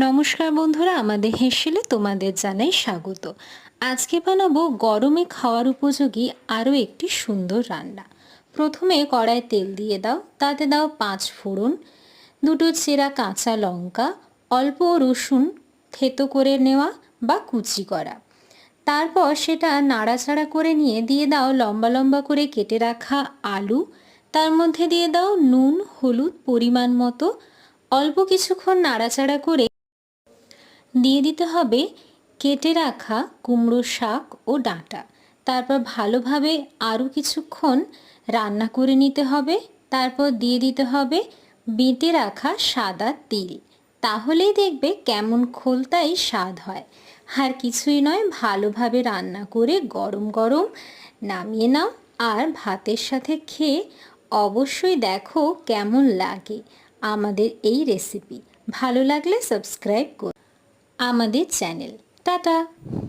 নমস্কার বন্ধুরা, আমাদের হেসেলে তোমাদের জানাই স্বাগত। আজকে বানাবো গরমে খাওয়ার উপযোগী আরও একটি সুন্দর রান্না। প্রথমে কড়ায় তেল দিয়ে দাও, তাতে দাও 5 ফোড়ন, দুটো চেরা কাঁচা লঙ্কা, অল্প রসুন থেতো করে নেওয়া বা কুচি করা। তারপর সেটা নাড়াচাড়া করে নিয়ে দিয়ে দাও লম্বা লম্বা করে কেটে রাখা আলু। তার মধ্যে দিয়ে দাও নুন হলুদ পরিমাণ মতো। অল্প কিছুক্ষণ নাড়াচাড়া করে দিয়ে দিতে হবে কেটে রাখা কুমড়ো শাক ও ডাঁটা। তারপর ভালোভাবে আরও কিছুক্ষণ রান্না করে নিতে হবে। তারপর দিয়ে দিতে হবে বেটে রাখা সাদা তিল। তাহলেই দেখবে কেমন খোলতাই স্বাদ হয়। আর কিছুই নয়, ভালোভাবে রান্না করে গরম গরম নামিয়ে নাও আর ভাতের সাথে খেয়ে অবশ্যই দেখো কেমন লাগে আমাদের এই রেসিপি। ভালো লাগলে সাবস্ক্রাইব করো আমাদের চ্যানেল। টাটা।